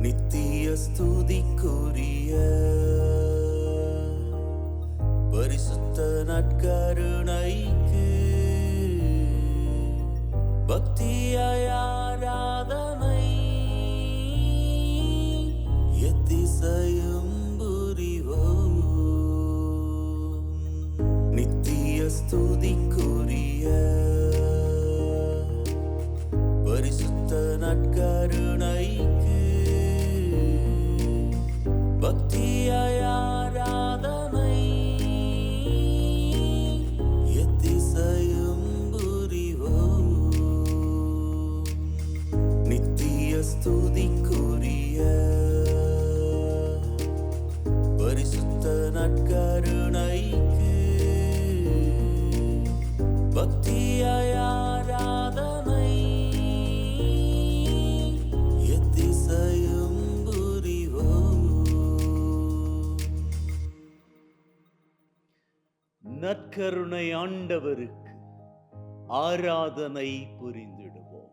நித்திய ஸ்துதிக்குரிய பரிசுத்த நற்கருணைக்கு பக்தியாய் ஆராதனை எத்திசையும் புரிவோம். நித்திய ஸ்துதிக்குரிய பரிசுத்த நற்கருணைக்கு பக்தியாய் ஆராதனை எத்திசையும் புரிவோம். நித்திய ஸ்துதிக்குரிய பரிசுத்த நற்கருணைக்கு பக்தியாய் ஆராதனை எத்திசையும் புரிவோம். நற்கருணை ஆண்டவருக்கு ஆராதனை புரிந்திடுவோம்.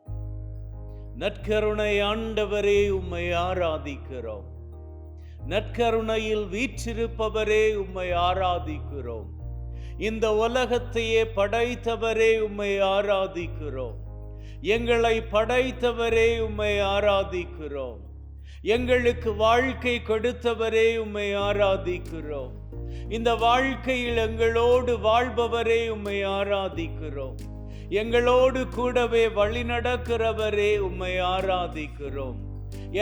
நற்கருணை ஆண்டவரே, உம்மை ஆராதிக்கிறோம். நற்கருணையில் வீற்றிருப்பவரே, உம்மை ஆராதிக்கிறோம். இந்த உலகத்தையே படைத்தவரே, உம்மை ஆராதிக்கிறோம். எங்களை படைத்தவரே, உம்மை ஆராதிக்கிறோம். எங்களுக்கு வாழ்க்கை கொடுத்தவரே, உம்மை ஆராதிக்கிறோம். இந்த வாழ்க்கையில் எங்களோடு வாழ்பவரே, உம்மை ஆராதிக்கிறோம். எங்களோடு கூடவே வழி நடக்கிறவரே, உம்மை ஆராதிக்கிறோம்.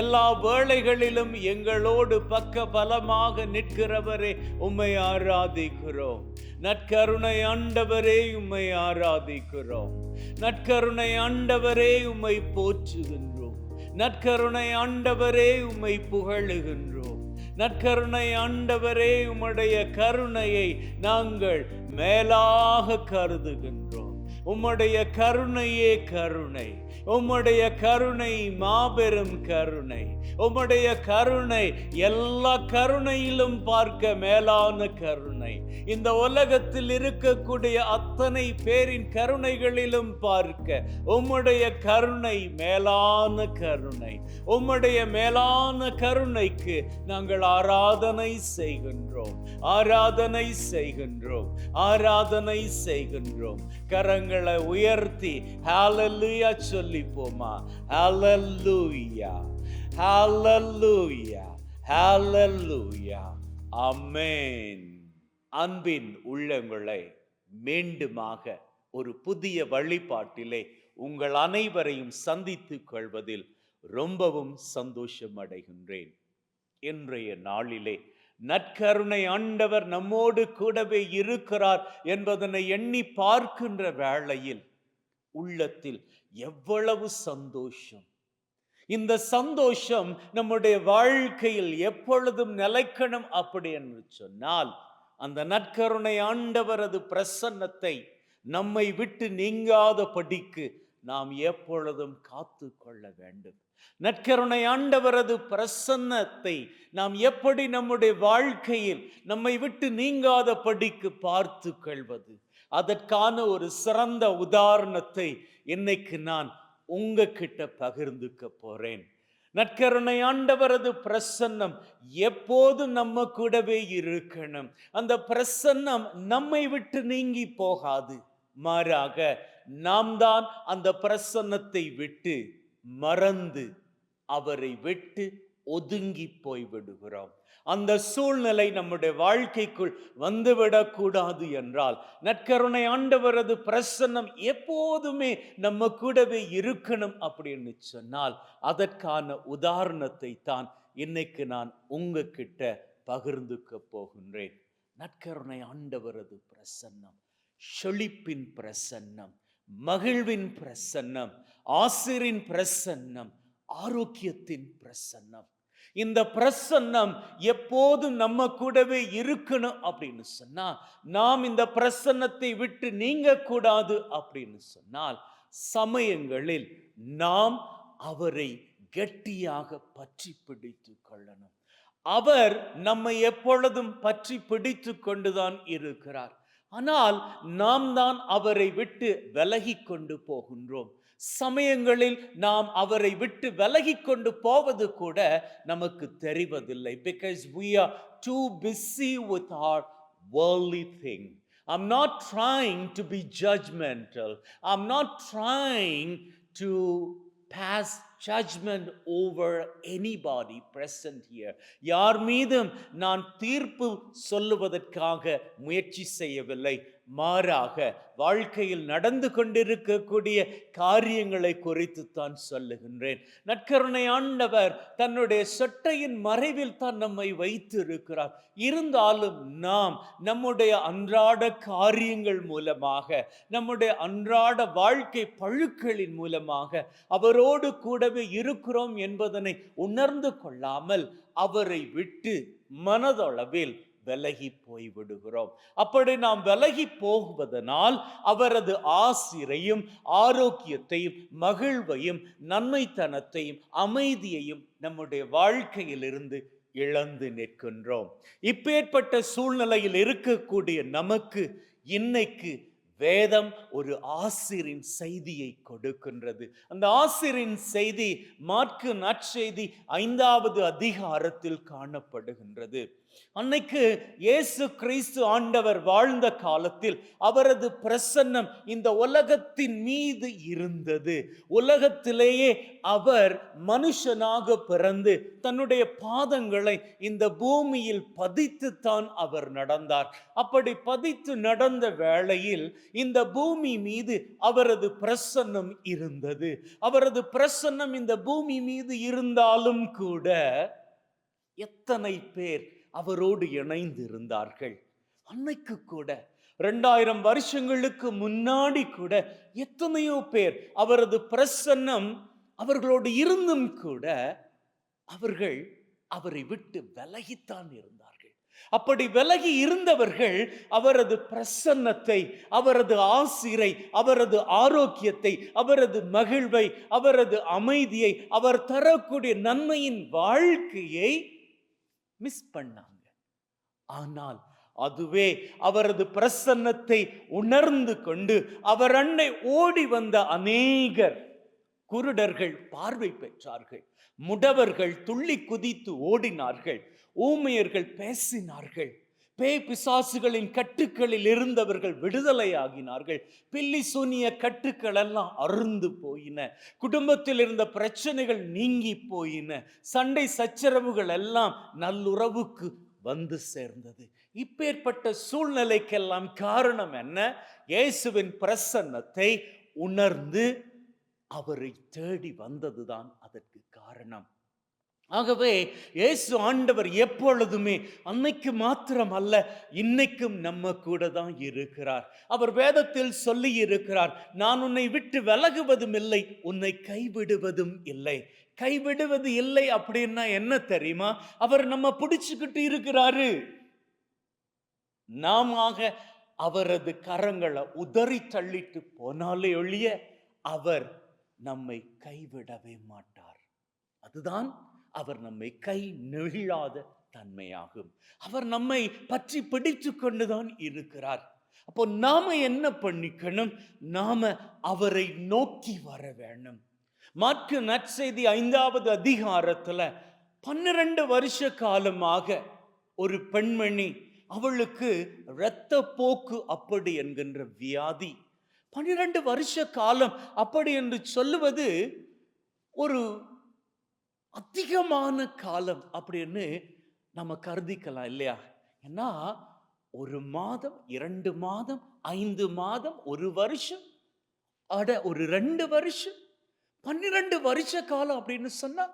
எல்லா வேளைகளிலும் எங்களோடு பக்க பலமாக நிற்கிறவரே, உம்மை ஆராதிக்கிறோம். நற்கருணை ஆண்டவரே, உம்மை ஆராதிக்கிறோம். நற்கருணை ஆண்டவரே, உம்மை போற்றுகின்றோம். நற்கருணை ஆண்டவரே, உம்மை புகழுகின்றோம். நற்கருணை ஆண்டவரே, உம்முடைய கருணையை நாங்கள் மேலாக கருதுகின்றோம். உம்முடைய கருணையே கருணை. உம்முடைய கருணை மாபெரும் கருணை. உம்முடைய கருணை எல்லா கருணையிலும் பார்க்க மேலான கருணை. இந்த உலகத்தில் இருக்கக்கூடிய அத்தனை பேரின் கருணைகளிலும் பார்க்க உம்முடைய கருணை மேலான கருணை. உம்முடைய மேலான கருணைக்கு நாங்கள் ஆராதனை செய்கின்றோம். ஆராதனை செய்கின்றோம். ஆராதனை செய்கின்றோம். கரங்களை உயர்த்தி ஹல்லேலூயா சொல்லிப்போமா? ஹல்லேலூயா, ஹல்லேலூயா, ஹல்லேலூயா. ஆமென். அன்பின் உள்ளங்களை மீண்டுமாக ஒரு புதிய வழிபாட்டிலே உங்கள் அனைவரையும் சந்தித்துக் கொள்வதில் ரொம்பவும் சந்தோஷம் அடைகின்றேன். இன்றைய நாளிலே நற்கருணை ஆண்டவர் நம்மோடு கூடவே இருக்கிறார் என்பதனை எண்ணி பார்க்கின்ற வேளையில் உள்ளத்தில் எவ்வளவு சந்தோஷம்! இந்த சந்தோஷம் நம்முடைய வாழ்க்கையில் எப்பொழுதும் நிலைக்கணும். அப்படி என்று சொன்னால் அந்த நற்கருணை ஆண்டவரது பிரசன்னத்தை நம்மை விட்டு நீங்காத படிக்கு நாம் எப்பொழுதும் காத்து கொள்ள வேண்டும். நற்கருணை ஆண்டவரது பிரசன்னத்தை நாம் எப்படி நம்முடைய வாழ்க்கையில் நம்மை விட்டு நீங்காத படிக்கு பார்த்து கொள்வது, அதற்கான ஒரு சிறந்த உதாரணத்தை இன்னைக்கு நான் உங்ககிட்ட பகிர்ந்துக்க போறேன். நற்கருணை ஆண்டவரது பிரசன்னம் எப்போது நம்ம கூடவே இருக்கணும். அந்த பிரசன்னம் நம்மை விட்டு நீங்கி போகாது. மாறாக நாம் தான் அந்த பிரசன்னத்தை விட்டு மறந்து அவரை விட்டு ஒதுங்கி போய்விடுகிறோம். அந்த சூழ்நிலை நம்முடைய வாழ்க்கைக்குள் வந்துவிடக்கூடாது என்றால் நற்கருணை ஆண்டவரது பிரசன்னம் எப்போதுமே நம்ம கூடவே இருக்கணும் அப்படின்னு சொன்னால் அதற்கான உதாரணத்தை தான் இன்னைக்கு நான் உங்ககிட்ட பகிர்ந்துக்க போகின்றேன். நற்கருணை ஆண்டவரது பிரசன்னம் செழிப்பின் பிரசன்னம், மகிழ்வின் பிரசன்னம், ஆசிரின் பிரசன்னம், ஆரோக்கியத்தின் பிரசன்னம். இந்த பிரசன்னம் எப்போதும் நம்ம கூடவே இருக்கணும் அப்படின்னு சொன்னா, நாம் இந்த பிரசன்னத்தை விட்டு நீங்க கூடாது அப்படின்னு சொன்னால் சமயங்களில் நாம் அவரை கெட்டியாக பற்றி பிடித்து கொள்ளணும். அவர் நம்மை எப்பொழுதும் பற்றி பிடித்து கொண்டுதான் இருக்கிறார். ஆனால் நாம் தான் அவரை விட்டு விலகி கொண்டு போகின்றோம். சமயங்களில் நாம் அவரை விட்டு விலகி கொண்டு போவது கூட நமக்கு தெரிவதில்லை. Because we are too busy with our worldly thing. I'm not trying to be judgmental. I'm not trying to pass judgment over anybody present here. யார் மீதும் நான் தீர்ப்பு சொல்லுவதற்காக முயற்சி செய்யவில்லை. மாறாக வாழ்க்கையில் நடந்து கொண்டிருக்கக்கூடிய காரியங்களை குறித்து தான் சொல்லுகின்றேன். நற்கருணை ஆண்டவர் தன்னுடைய சொட்டையின் மறைவில் தான் நம்மை வைத்து இருக்கிறார். இருந்தாலும் நாம் நம்முடைய அன்றாட காரியங்கள் மூலமாக, நம்முடைய அன்றாட வாழ்க்கை பழுக்களின் மூலமாக அவரோடு கூடவே இருக்கிறோம் என்பதனை உணர்ந்து கொள்ளாமல் அவரை விட்டு மனதளவில் விலகி போய்விடுகிறோம். அப்படி நாம் விலகி போகுவதனால் அவரது ஆசிரையும் ஆரோக்கியத்தையும் மகிழ்வையும் நன்மைத்தனத்தையும் அமைதியையும் நம்முடைய வாழ்க்கையிலிருந்து இழந்து நிற்கின்றோம். இப்பேற்பட்ட சூழ்நிலையில் இருக்கக்கூடிய நமக்கு இன்னைக்கு வேதம் ஒரு ஆசிரின் செய்தியை கொடுக்கின்றது. அந்த ஆசிரின் செய்தி மாற்கு நற்செய்தி 5வது அதிகாரத்தில் காணப்படுகின்றது. அன்னைக்கு இயேசு கிறிஸ்து ஆண்டவர் வாழ்ந்த காலத்தில் அவரது பிரசன்னம் இந்த உலகத்தின் மீது இருந்தது. உலகத்திலேயே அவர் மனுஷனாக பிறந்து தன்னுடைய பாதங்களை இந்த பூமியில் பதித்து தான் அவர் நடந்தார். அப்படி பதித்து நடந்த வேளையில் இந்த பூமி மீது அவரது பிரசன்னம் இருந்தது. அவரது பிரசன்னம் இந்த பூமி மீது இருந்தாலும் கூட எத்தனை பேர் அவரோடு இணைந்து இருந்தார்கள்? அன்னைக்கு கூட 2000 வருஷங்களுக்கு முன்னாடி கூட எத்தனையோ பேர் அவரது பிரசன்னம் அவர்களோடு இருந்தும் கூட அவர்கள் அவரை விட்டு விலகித்தான் இருந்தார்கள். அப்படி விலகி இருந்தவர்கள் அவரது பிரசன்னத்தை, அவரது ஆசிரை, அவரது ஆரோக்கியத்தை, அவரது மகிழ்வை, அவரது அமைதியை, அவர் தரக்கூடிய நன்மையின் வாழ்க்கையை மிஸ் பண்ணாங்க. ஆனால் அதுவே அவரது பிரசன்னத்தை உணர்ந்து கொண்டு அவர் அன்னை ஓடி வந்த அநேகர், குருடர்கள் பார்வை பெற்றார்கள், முடவர்கள் துள்ளி குதித்து ஓடினார்கள், ஊமையர்கள் பேசினார்கள், பேய் பிசாசுகளின் கட்டுக்களில் இருந்தவர்கள் விடுதலையாகினார்கள், பில்லி சூனிய கட்டுக்கள் எல்லாம் அருந்து போயின, குடும்பத்தில் இருந்த பிரச்சனைகள் நீங்கி போயின, சண்டை சச்சரவுகள் எல்லாம் நல்லுறவுக்கு வந்து சேர்ந்தது. இப்பேற்பட்ட சூழ்நிலைக்கெல்லாம் காரணம் என்ன? இயேசுவின் பிரசன்னத்தை உணர்ந்து அவரை தேடி வந்ததுதான் அதற்கு காரணம். ஆகவே இயேசு ஆண்டவர் எப்பொழுதுமே, அன்னைக்கு மாத்திரம் அல்ல, இன்னைக்கும் நம்ம கூட தான் இருக்கிறார். அவர் வேதத்தில் சொல்லி இருக்கிறார், நான் உன்னை விட்டு விலகுவதும் இல்லை, உன்னை கைவிடுவதும் இல்லை. கைவிடுவது இல்லை அப்படின்னா என்ன தெரியுமா? அவர் நம்ம பிடிச்சுக்கிட்டு இருக்கிறாரு. நாம அவரது கரங்களை உதறி தள்ளிட்டு போனாலே ஒழிய அவர் நம்மை கைவிடவே மாட்டார். அதுதான் அவர் நம்மை கை நெகிழாத தன்மையாகும். அவர் நம்மை பற்றி பிடித்து கொண்டுதான் இருக்கிறார். அப்போ நாம என்ன பண்ணிக்கணும்? நாம அவரை நோக்கி வர வேணும். மாற்கு நற்செய்தி 5வது அதிகாரத்துல 12 வருஷ காலமாக ஒரு பெண்மணி, அவளுக்கு இரத்த போக்கு அப்படி என்கின்ற வியாதி. 12 வருஷ காலம் அப்படி என்று சொல்லுவது ஒரு அதிகமான காலம் அப்படின்னு நம்ம கருதிக்கலாம் இல்லையா? ஏன்னா 1 மாதம், 2 மாதம், 5 மாதம், 1 வருஷம், ஒரு 2 வருஷம், 12 வருஷ காலம் அப்படின்னு சொன்னா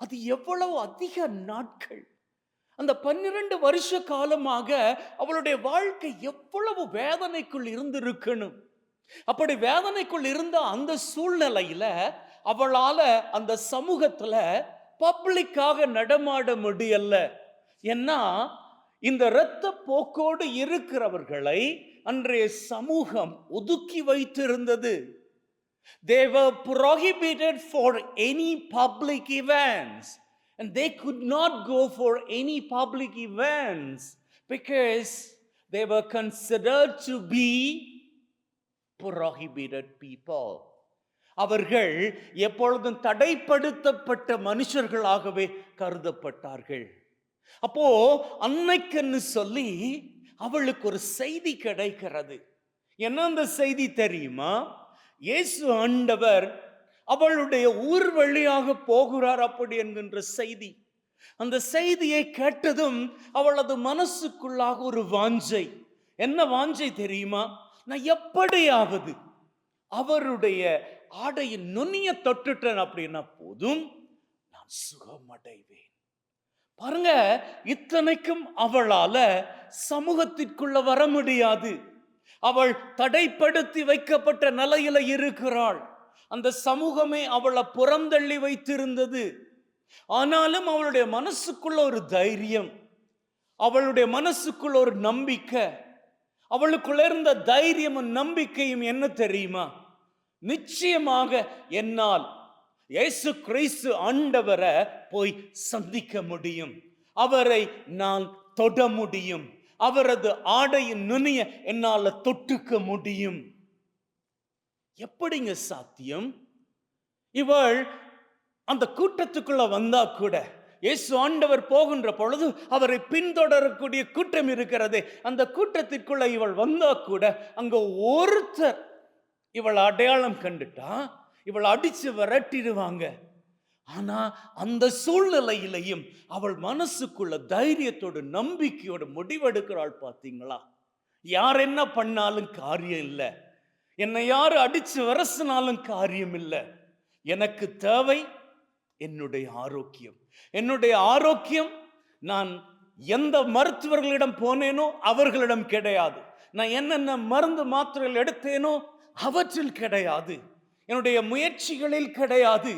அது எவ்வளவு அதிக நாட்கள். அந்த 12 வருஷ காலமாக அவளுடைய வாழ்க்கை எவ்வளவு வேதனைக்குள் இருந்திருக்கணும். அப்படி வேதனைக்குள் இருந்த அந்த சூழ்நிலையில அவளால அந்த சமூகத்துல பப்ளிக்காக நடமாட முடியல. ஏன்னா இந்த இரத்த போக்கோடு இருக்கிறவர்களை அன்றைய சமூகம் ஒதுக்கி வைத்திருந்தது. They were prohibited for any public events, and they could not go for any public events because They were considered to be prohibited people. அவர்கள் எப்பொழுதும் தடைப்படுத்தப்பட்ட மனுஷர்களாகவே கருதப்பட்டார்கள். அப்போ அன்னைக்குன்னு சொல்லி அவளுக்கு ஒரு செய்தி கிடைக்கிறது. என்ன அந்த செய்தி தெரியுமா? இயேசு ஆண்டவர் அவளுடைய ஊர் வழியாக போகிறார் அப்படி என்கின்ற செய்தி. அந்த செய்தியை கேட்டதும் அவளது மனசுக்குள்ளாக ஒரு வாஞ்சை. என்ன வாஞ்சை தெரியுமா? நான் எப்படியாவது அவருடைய ஆடையின் நுனிய தொட்டுட்டேன் அப்படின்னா போதும், நான் சுகமடைவேன். பாருங்க, இத்தனைக்கும் அவளால சமூகத்திற்குள்ள வர முடியாது. அவள் தடைப்படுத்தி வைக்கப்பட்ட நிலையில இருக்கிறாள். அந்த சமூகமே அவளை புறந்தள்ளி வைத்திருந்தது. ஆனாலும் அவளுடைய மனசுக்குள்ள ஒரு தைரியம், அவளுடைய மனசுக்குள்ள ஒரு நம்பிக்கை. அவளுக்குள்ள இருந்த தைரியமும் நம்பிக்கையும் என்ன தெரியுமா? நிச்சயமாக என்னால் இயேசு கிறிஸ்து ஆண்டவரை போய் சந்திக்க முடியும், அவரை நான் தொட முடியும், அவரது ஆடையின் நுனிய என்னால தொட்டுக்க முடியும். எப்படிங்க சாத்தியம்? இவள் அந்த கூட்டத்துக்குள்ள வந்தா கூட, இயேசு ஆண்டவர் போகின்ற பொழுது அவரை பின்தொடரக்கூடிய கூட்டம் இருக்கிறது. அந்த கூட்டத்திற்குள்ள இவள் வந்தா கூட அங்க ஒருத்தர் இவள் அடையாளம் கண்டுட்டா இவள் அடிச்சு விரட்டிடுவாங்க. ஆனா அந்த சூழ்நிலையிலையும் அவள் மனசுக்குள்ள தைரியத்தோடு நம்பிக்கையோடு முடிவெடுக்கிறாள். பார்த்தீங்களா? யார் என்ன பண்ணாலும் காரியம் இல்லை, என்னை யாரு அடிச்சு வரசினாலும் காரியம் இல்லை. எனக்கு தேவை என்னுடைய ஆரோக்கியம். என்னுடைய ஆரோக்கியம் நான் எந்த மருத்துவர்களிடம் போனேனோ அவர்களிடம் கிடையாது. நான் என்னென்ன மருந்து மாத்திரைகள் எடுத்தேனோ அவற்றில் கிடையாது. என்னுடைய முயற்சிகளில் கிடையாது.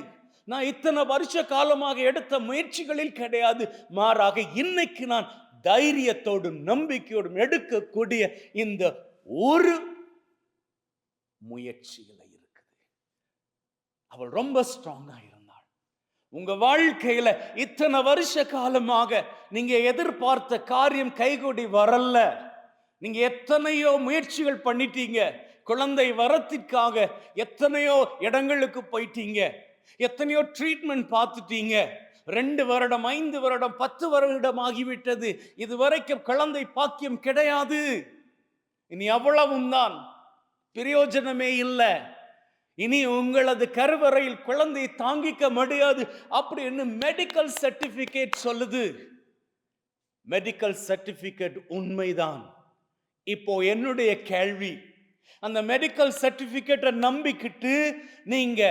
நான் இத்தனை வருஷ காலமாக எடுத்த முயற்சிகளில் கிடையாது. மாறாக இன்னைக்கு நான் தைரியத்தோடும் நம்பிக்கையோடும் எடுக்கக்கூடிய இந்த ஒரு முயற்சியில இருக்குது. அவள் ரொம்ப ஸ்ட்ராங்கா இருந்தாள். உங்க வாழ்க்கையில இத்தனை வருஷ காலமாக நீங்க எதிர்பார்த்த காரியம் கைகூடி வரல. நீங்க எத்தனையோ முயற்சிகள் பண்ணிட்டீங்க. குழந்தை வரத்திற்காக எத்தனையோ இடங்களுக்கு போயிட்டீங்க, எத்தனையோ ட்ரீட்மெண்ட் பார்த்துட்டீங்க. 2 வருடம் 5 வருடம் 10 வருடம் ஆகிவிட்டது. இதுவரைக்கும் குழந்தை பாக்கியம் கிடையாது. இனி அவ்வளவும் தான், பிரயோஜனமே இல்லை. இனி உங்களது கருவறையில் குழந்தையை தாங்கிக்க முடியாது அப்படின்னு மெடிக்கல் சர்டிபிகேட் சொல்லுது. மெடிக்கல் சர்டிபிகேட் உண்மைதான். இப்போ என்னுடைய கேள்வி, அந்த மெடிக்கல் சர்டிபிகேட்டை நம்பிக்கிட்டு நீங்க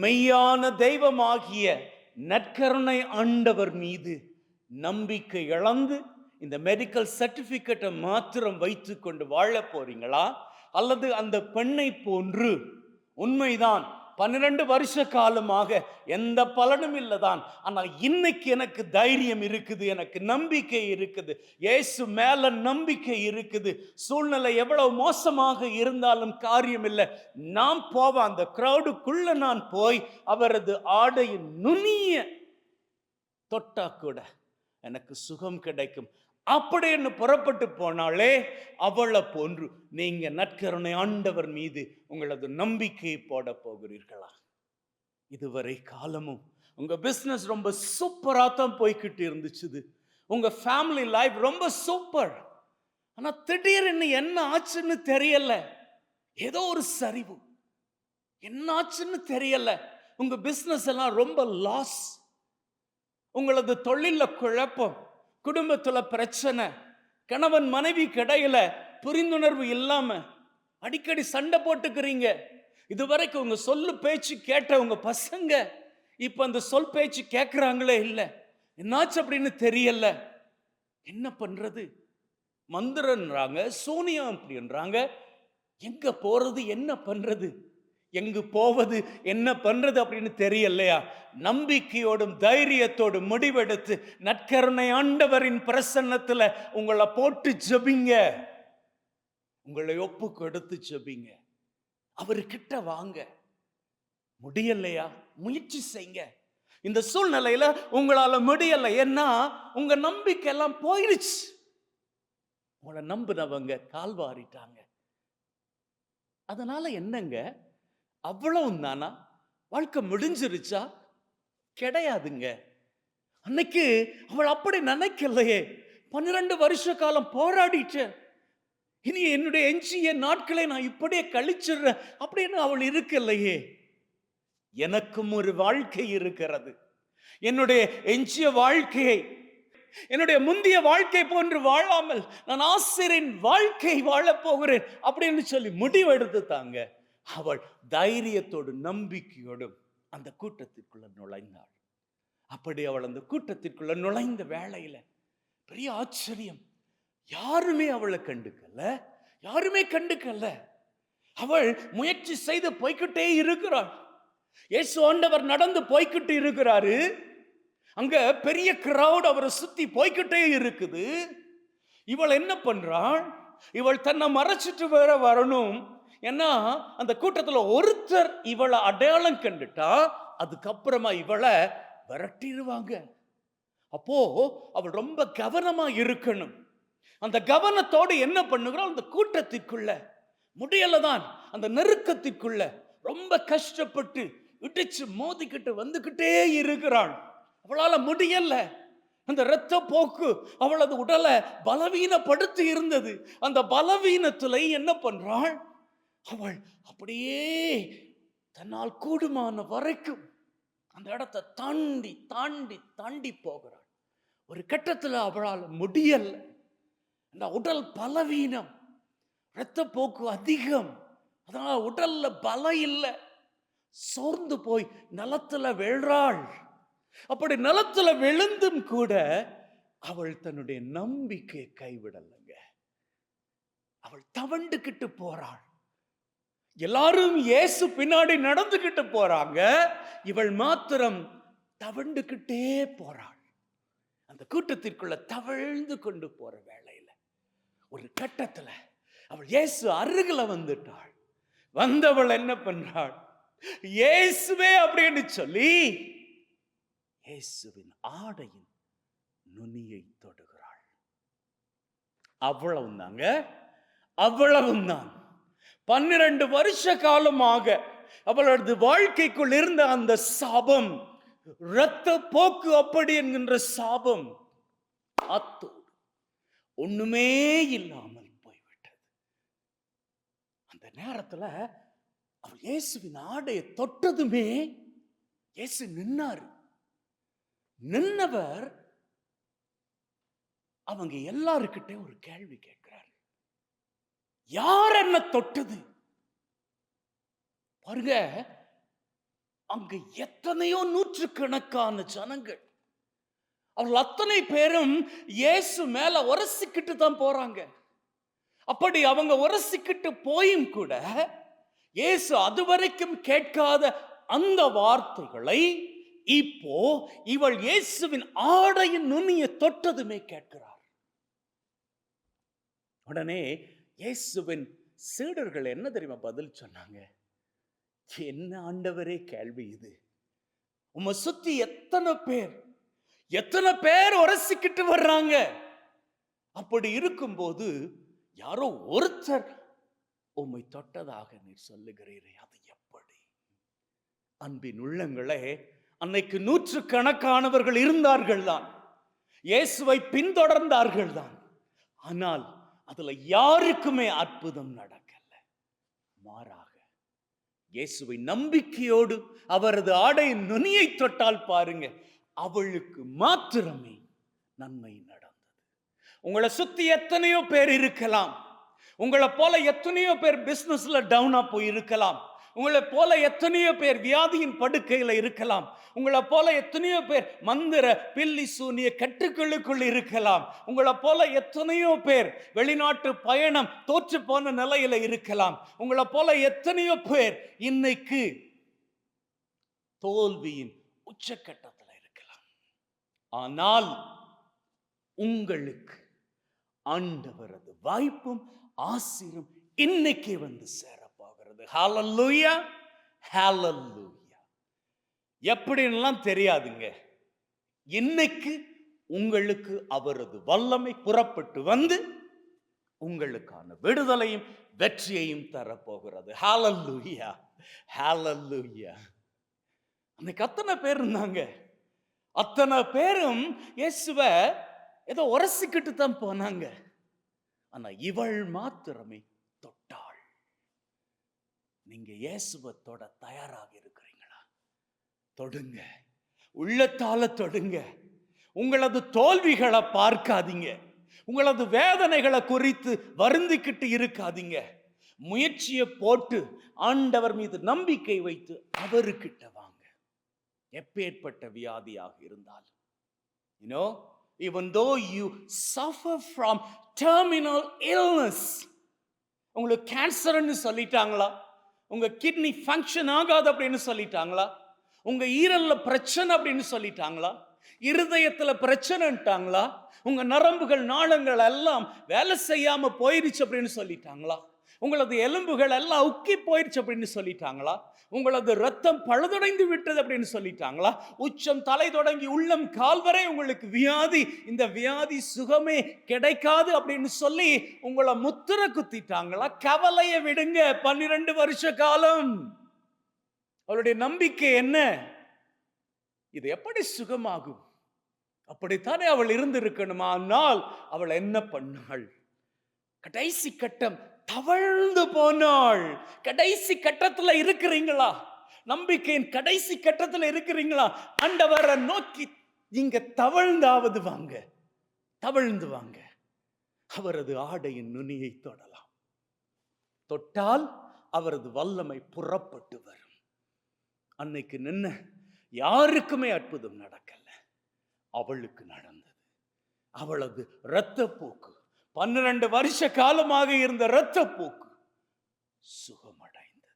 மெய்யான தெய்வமாகிய நற்கருணை ஆண்டவர் மீது நம்பிக்கை இழந்து இந்த மெடிக்கல் சர்டிபிகேட்டை மாத்திரம் வைத்து கொண்டு வாழ போறீங்களா? அல்லது அந்த பெண்ணை போன்று உண்மைதான் 12 வருஷ காலமாக எந்த பலனும் இல்லைதான், ஆனால் இன்னைக்கு எனக்கு தைரியம் இருக்குது, எனக்கு நம்பிக்கை இருக்குது, இயேசு மேல நம்பிக்கை இருக்குது. சூழ்நிலை எவ்வளவு மோசமாக இருந்தாலும் காரியம் இல்லை, நான் போவேன். அந்த கிரௌடுக்குள்ள நான் போய் அவரது ஆடையின் நுனிய தொட்டா கூட எனக்கு சுகம் கிடைக்கும் அப்படின்னு புறப்பட்டு போனாலே அவளை போன்று நீங்க நற்கருணை ஆண்டவர் மீது உங்களது நம்பிக்கையை போட போகிறீர்களா? இதுவரை காலமும் உங்க பிசினஸ் ரொம்ப சூப்பரா தான் போய்கிட்டு இருந்துச்சு, உங்க ஃபேமிலி லைஃப் ரொம்ப சூப்பர். ஆனா திடீர்னு என்ன ஆச்சுன்னு தெரியல, ஏதோ ஒரு சரிவு, என்ன ஆச்சுன்னு தெரியல. உங்க பிசினஸ் எல்லாம் ரொம்ப லாஸ், உங்களது தொழில குழப்பம், குடும்பத்துல பிரச்சனை, கணவன் மனைவி கிடையில புரிந்துணர்வு இல்லாம அடிக்கடி சண்டை போட்டுக்கிறீங்க. இதுவரைக்கும் உங்க சொல்லு பேச்சு கேட்ட உங்க பசங்க இப்ப அந்த சொல் பேச்சு கேட்கிறாங்களே இல்ல, என்னாச்சு அப்படின்னு தெரியல. என்ன பண்றது? மந்திரன்றாங்க, சூனியம் அப்படின்றாங்க. எங்க போறது, என்ன பண்றது, எங்கு போவது, என்ன பண்றது அப்படின்னு தெரியலையா? நம்பிக்கையோடும் தைரியத்தோடும் முடிவெடுத்து நற்கருணை ஆண்டவரின் பிரசன்னத்துல உங்களை போட்டு ஜெபிங்க, உங்களை ஒப்பு கொடுத்து ஜெபிங்க. அவர்கிட்ட வாங்க. முடியலையா? முயற்சி செய்யுங்க. இந்த சூழ்நிலையில உங்களால முடியல, ஏன்னா உங்க நம்பிக்கை எல்லாம் போயிடுச்சு. உங்களை நம்பினவங்க கால்வாரிட்டாங்க. அதனால என்னங்க, அவ்வளவு தானா? வாழ்க்கை முடிஞ்சிருச்சா? கிடையாதுங்க. அன்னைக்கு அவள் அப்படி நினைக்கலையே. 12 வருஷ காலம் போராடிட்டு இனி என்னுடைய எஞ்சிய நாட்களை நான் இப்படியே கழிச்சிடுறேன் அப்படின்னு அவள் இருக்கலையே. எனக்கும் ஒரு வாழ்க்கை இருக்கிறது. என்னுடைய எஞ்சிய வாழ்க்கையை என்னுடைய முந்திய வாழ்க்கை போன்று வாழாமல் நான் ஆசிரியரின் வாழ்க்கை வாழப் போகிறேன் அப்படின்னு சொல்லி முடிவெடுத்து தாங்க அவள் தைரியத்தோடு நம்பிக்கையோடும் அந்த கூட்டத்திற்குள்ள நுழைந்தாள். அப்படி அவள் அந்த கூட்டத்திற்குள்ள நுழைந்த வேளையில பெரிய ஆச்சரியம். யாருமே அவளை கண்டுக்கல, யாருமே கண்டுக்கல. அவள் முயற்சி செய்து போய்கிட்டே இருக்கிறாள். இயேசு ஆண்டவர் நடந்து போய்கிட்டு இருக்கிறாரு. அங்க பெரிய கிரவுட் அவரை சுத்தி போய்கிட்டே இருக்குது. இவள் என்ன பண்றாள்? இவள் தன்னை மறைச்சிட்டு வேற வரணும். ஏன்னா அந்த கூட்டத்துல ஒருத்தர் இவளை அடையாளம் கண்டுட்டா அதுக்கப்புறமா இவளை விரட்டிடுவாங்க. அப்போ அவள் ரொம்ப கவனமா இருக்கணும். அந்த கவனத்தோடு என்ன பண்ணுகிறாள்? அந்த கூட்டத்திற்குள்ள முடியலதான், அந்த நெருக்கத்திற்குள்ள ரொம்ப கஷ்டப்பட்டு இடிச்சு மோதிக்கிட்டு வந்துகிட்டே இருக்கிறாள். அவளால முடியல. அந்த இரத்த போக்கு அவளது உடலை பலவீனப்படுத்தி இருந்தது. அந்த பலவீனத்துல என்ன பண்றாள்? அவள் அப்படியே தன்னால் கூடுமான வரைக்கும் அந்த இடத்தை தாண்டி தாண்டி தாண்டி போகிறாள். ஒரு கட்டத்துல அவளால் முடியல. அந்த உடல் பலவீனம், இரத்த போக்கு அதிகம், அதனால உடல்ல பலம் இல்லை. சோர்ந்து போய் நிலத்துல விழுறாள். அப்படி நிலத்துல விழுந்தும் கூட அவள் தன்னுடைய நம்பிக்கையை கைவிடலைங்க. அவள் தவண்டுகிட்டு போறாள். எல்லாரும் இயேசு பின்னாடி நடந்துகிட்டு போறாங்க, இவள் மாத்திரம் தவண்டுகிட்டே போறாள். அந்த கூட்டத்திற்குள்ள தவழ்ந்து கொண்டு போற வேளையில ஒரு கட்டத்துல அவள் இயேசு அருகில வந்துட்டாள். வந்தவள் என்ன பண்றாள்? இயேசுவே அப்படின்னு சொல்லி இயேசுவின் ஆடையின் நுனியை தொடுகிறாள். அவ்வளவு தாங்க, அவ்வளவும் தான். 12 வருஷ காலமாக அவளது வாழ்க்கைக்குள் இருந்த அந்த சாபம், இரத்த போக்கு அப்படி என்கின்ற சாபம் அத்தோடு ஒண்ணுமே இல்லாமல் போய்விட்டது. அந்த நேரத்துல அவள் இயேசுவின் ஆடையை தொட்டதுமே இயேசு நின்னாரு. நின்னவர் அவங்க எல்லாருக்கிட்டே ஒரு கேள்வி கேட்கிறார். யார் என்ன தொட்டது? பாருங்க, அங்க எத்தனையோ நூற்றுக்கணக்கான ஜனங்கள், அவர்கள் அத்தனை பேரும் இயேசு மேல உரசிக்கிட்டு தான் போறாங்க. அப்படி அவங்க உரசிக்கிட்டு போயும் கூட இயேசு அதுவரைக்கும் கேட்காத அந்த வார்த்தைகளை இப்போ இவள் இயேசுவின் ஆடையின் நுனியை தொட்டதுமே கேட்கிறார். உடனே இயேசுவின் சீடர்கள் என்ன தெரியுமா பதில் சொன்னாங்க? என்ன ஆண்டவரே கேள்வி இது! உம்மை சுத்தி எத்தனை பேர் உரசிக்கிட்டு வர்றாங்க. அப்படி இருக்கும்போது யாரோ ஒருத்தர் உம்மை தொட்டதாக நீர் சொல்லுகிறீரே, அது எப்படி? அன்பின் உள்ளங்களே, அன்னைக்கு நூற்றுக்கணக்கானவர்கள் இருந்தார்கள் தான், இயேசுவை பின்தொடர்ந்தார்கள் தான். ஆனால் அதுல யாருக்குமே அற்புதம் நடக்கல. மாறாக இயேசுவை நம்பிக்கையோடு அவரது ஆடையின் நுனியை தொட்டால் பாருங்க, அவளுக்கு மாத்திரமே நன்மை நடந்தது. உங்களை சுத்தி எத்தனையோ பேர் இருக்கலாம். உங்களை போல எத்தனையோ பேர் பிசினஸ்ல டவுனா போய் இருக்கலாம். உங்களை போல எத்தனையோ பேர் வியாதியின் படுக்கையில இருக்கலாம். உங்களை போல எத்தனையோ பேர் மந்திர பில்லி சூனிய கட்டுக்களுக்குள் இருக்கலாம். உங்களை போல எத்தனையோ பேர் வெளிநாட்டு பயணம் தோற்று போன நிலையில இருக்கலாம். உங்களை போல எத்தனையோ பேர் இன்னைக்கு தோல்வியின் உச்சக்கட்டத்தில் இருக்கலாம். ஆனால் உங்களுக்கு ஆண்டவரது வாய்ப்பும் ஆசீர்வாதம் இன்னைக்கு வந்து சேரப்போகிறது. ஹல்லேலூயா, ஹல்லேலூயா. எப்படின்னுலாம் தெரியாதுங்க. இன்னைக்கு உங்களுக்கு அவரது வல்லமை புறப்பட்டு வந்து உங்களுக்கான விடுதலையும் வெற்றியையும் தரப்போகிறது. ஹalleluya, ஹalleluya. அன்னைக்கு அத்தனை பேர் இருந்தாங்க. அத்தனை பேரும் இயேசுவ ஏதோ உரசிக்கிட்டு தான் போனாங்க. ஆனா இவள் மாத்திரமே தொட்டாள். நீங்க இயேசுவை தொட தயாராக இருக்கிறீங்களா? தொடுங்க, உள்ளத்தால தொடுங்க. உங்களது தோல்விகளை பார்க்காதீங்க, உங்களது வேதனைகளை குறித்து வருந்திக்கிட்டு இருக்காதீங்க. முயற்சியை போட்டு ஆண்டவர் மீது நம்பிக்கை வைத்து அவருக்கிட்ட வாங்க. எப்பேற்பட்ட வியாதியாக இருந்தாலும், you know, even though you suffer from terminal illness, உங்களுக்கு கேன்சர்னு சொல்லிட்டாங்களா, உங்க கிட்னி ஃபங்க்ஷன் ஆகாது அப்படின்னு சொல்லிட்டாங்களா, உங்க ஈரல்ல பிரச்சனை அப்படின்னு சொல்லிட்டாங்களா, இருதயத்துல பிரச்சனைட்டாங்களா, உங்க நரம்புகள் நாளங்கள் எல்லாம் வேலை செய்யாம போயிருச்சு அப்படின்னு சொல்லிட்டாங்களா, உங்களது எலும்புகள் எல்லாம் உக்கி போயிருச்சு அப்படின்னு சொல்லிட்டாங்களா, உங்களது ரத்தம் பழுதடைந்து விட்டது அப்படின்னு சொல்லிட்டாங்களா, உச்சம் தலை தொடங்கி உள்ளம் கால் வரை உங்களுக்கு வியாதி, இந்த வியாதி சுகமே கிடைக்காது அப்படின்னு சொல்லி உங்களை முத்திர குத்திட்டாங்களா, கவலையை விடுங்க. 12 வருஷ காலம் அவளுடைய நம்பிக்கை என்ன? இது எப்படி சுகமாகும்? அப்படித்தானே அவள் இருந்திருக்கணுமா? ஆனால் அவள் என்ன பண்ணாள்? கடைசி கட்டம் தவழ்ந்து போனாள். கடைசி கட்டத்துல இருக்கிறீங்களா? நம்பிக்கையின் கடைசி கட்டத்துல இருக்கிறீங்களா? ஆண்டவரை நோக்கி நீங்க தவழ்ந்தாவது வாங்க, தவழ்ந்து வாங்க. அவரது ஆடையின் நுனியை தொடலாம். தொட்டால் அவரது வல்லமை புறப்பட்டு வரும். அன்னைக்கு நின்ன யாருக்குமே அற்புதம் நடக்கல, அவளுக்கு நடந்தது. அவளது இரத்த போக்கு, 12 வருஷ காலமாக இருந்த இரத்த போக்கு சுகமடைந்தது.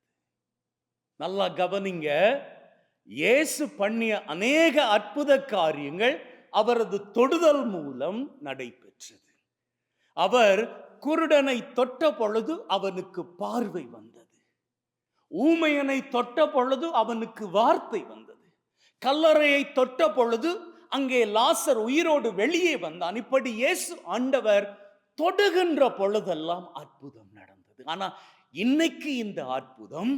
நல்லா கவனிங்க, இயேசு பண்ணிய அநேக அற்புத காரியங்கள் அவரது தொடுதல் மூலம் நடைபெற்றது. அவர் குருடனை தொட்ட பொழுது அவனுக்கு பார்வை வந்தது. ஊமையனை தொட்ட பொழுது அவனுக்கு வார்த்தை வந்தது. கல்லறையை தொட்ட பொழுது அங்கே லாசர் உயிரோடு வெளியே வந்தான். இப்படி இயேசு ஆண்டவர் தொடுகின்ற பொழுதெல்லாம் அற்புதம் நடந்தது. ஆனா இன்னைக்கு இந்த அற்புதம்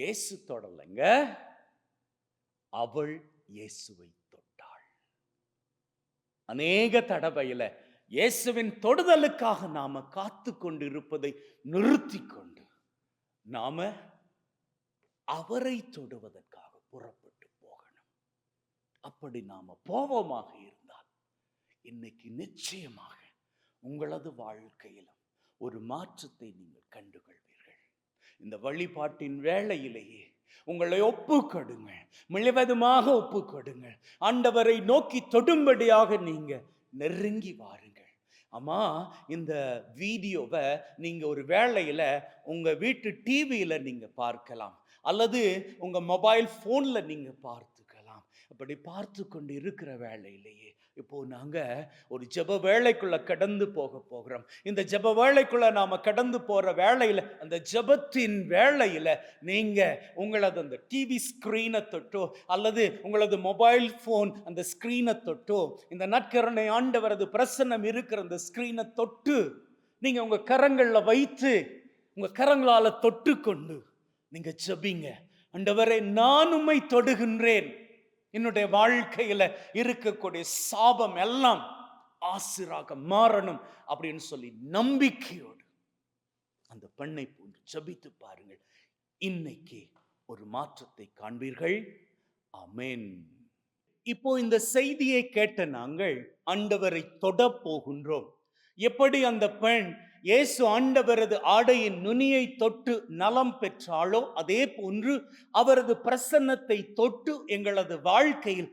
இயேசு தொடலைங்க, அவள் இயேசுவை தொட்டாள். அநேக தடவையில இயேசுவின் தொடுதலுக்காக நாம காத்து கொண்டு இருப்பதை நிறுத்தி கொண்டு நாம அவரை தொடுவதற்காக புறப்பட்டு போகணும். அப்படி நாம போவோமாக இருந்தால் இன்னைக்கு நிச்சயமாக உங்களது வாழ்க்கையிலும் ஒரு மாற்றத்தை நீங்கள் கண்டுகொள்வீர்கள். இந்த வழிபாட்டின் வேளையிலேயே உங்களை ஒப்புக்கொடுங்கள், முழுவதுமாக ஒப்புக்கொடுங்கள். ஆண்டவரை நோக்கி தொடும்படியாக நீங்க நெருங்கி வாருங்கள். அம்மா, இந்த வீடியோவை நீங்க ஒரு வேளையில உங்க வீட்டு டிவியில நீங்க பார்க்கலாம், அல்லது உங்க மொபைல் போன்ல நீங்க பார்த்துக்கலாம். அப்படி பார்த்து கொண்டு இருக்கிற வேளையிலேயே இப்போ நாங்க ஒரு ஜெப வேளைக்குள்ள கடந்து போகிறோம். இந்த ஜெப வேளைக்குள்ள நாம கடந்து போற வேளையில, அந்த ஜெபத்தின் வேளையில நீங்க உங்களது அந்த டிவி ஸ்கிரீனை தொட்டோ அல்லது உங்களது மொபைல் போன் அந்த ஸ்கிரீனை தொட்டோ, இந்த நற்கருணை ஆண்டவரது பிரசன்னம் இருக்கிற அந்த ஸ்கிரீனை தொட்டு நீங்க உங்க கரங்கள்ல வைத்து உங்க கரங்களால தொட்டு கொண்டு நீங்க ஜெபிங்க. ஆண்டவரே, நான் உம்மை தொடுகின்றேன், என்னுடைய வாழ்க்கையில இருக்கக்கூடிய சாபம் எல்லாம் ஆசீராக மாறணும் அப்படின்னு சொல்லி நம்பிக்கையோடு அந்த பெண்ணை போன்று ஜெபித்து பாருங்கள். இன்னைக்கு ஒரு மாற்றத்தை காண்பீர்கள். ஆமென். இப்போ இந்த செய்தியை கேட்ட நாங்கள் ஆண்டவரை தொட போகின்றோம். எப்படி அந்த பெண் இயேசு ஆண்டவரது ஆடையின் நுனியை தொட்டு நலம் பெற்றாளோ, அதே போன்று அவரது பிரசன்னத்தை தொட்டு எங்களது வாழ்க்கையில்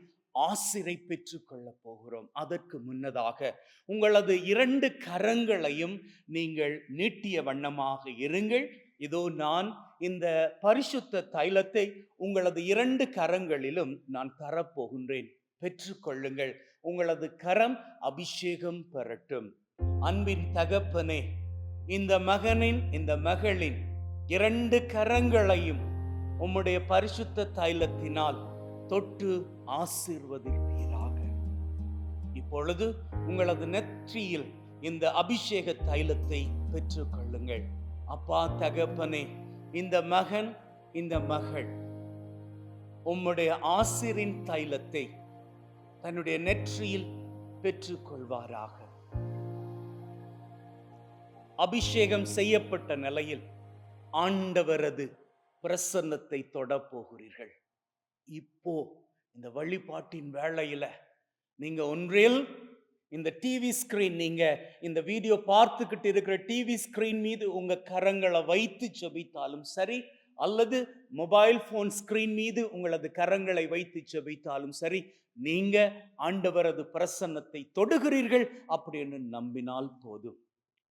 ஆசிரை பெற்றுக் கொள்ள போகிறோம். அதற்கு முன்னதாக உங்களது 2 கரங்களையும் நீங்கள் நீட்டிய வண்ணமாக இருங்கள். இதோ நான் இந்த பரிசுத்த தைலத்தை உங்களது 2 கரங்களிலும் நான் தரப்போகின்றேன். பெற்றுக்கொள்ளுங்கள். உங்களது கரம் அபிஷேகம் பெறட்டும். அன்பின் தகப்பனே, இந்த மகனின் இந்த மகளின் 2 கரங்களையும் உம்முடைய பரிசுத்த தைலத்தினால் தொட்டு ஆசீர்வதிப்பீராக. இப்பொழுது உங்களது நெற்றியில் இந்த அபிஷேக தைலத்தை பெற்றுக் கொள்ளுங்கள். அப்பா தகப்பனே, இந்த மகன் இந்த மகள் உம்முடைய ஆசீரின் தைலத்தை தன்னுடைய நெற்றியில் பெற்றுக் கொள்வாராக. அபிஷேகம் செய்யப்பட்ட நிலையில் ஆண்டவரது பிரசன்னத்தை தொடப் போகிறீர்கள். இப்போ இந்த வழிபாட்டின் வேளையில நீங்க ஒன்றில் இந்த டிவி ஸ்கிரீன், நீங்க இந்த வீடியோ பார்த்துக்கிட்டு இருக்கிற டிவி ஸ்கிரீன் மீது உங்க கரங்களை வைத்து ஜெபித்தாலும் சரி, அல்லது மொபைல் போன் ஸ்கிரீன் மீது உங்களது கரங்களை வைத்து ஜெபித்தாலும் சரி, நீங்க ஆண்டவரது பிரசன்னத்தை தொடுகிறீர்கள் அப்படின்னு நம்பினால் போதும்.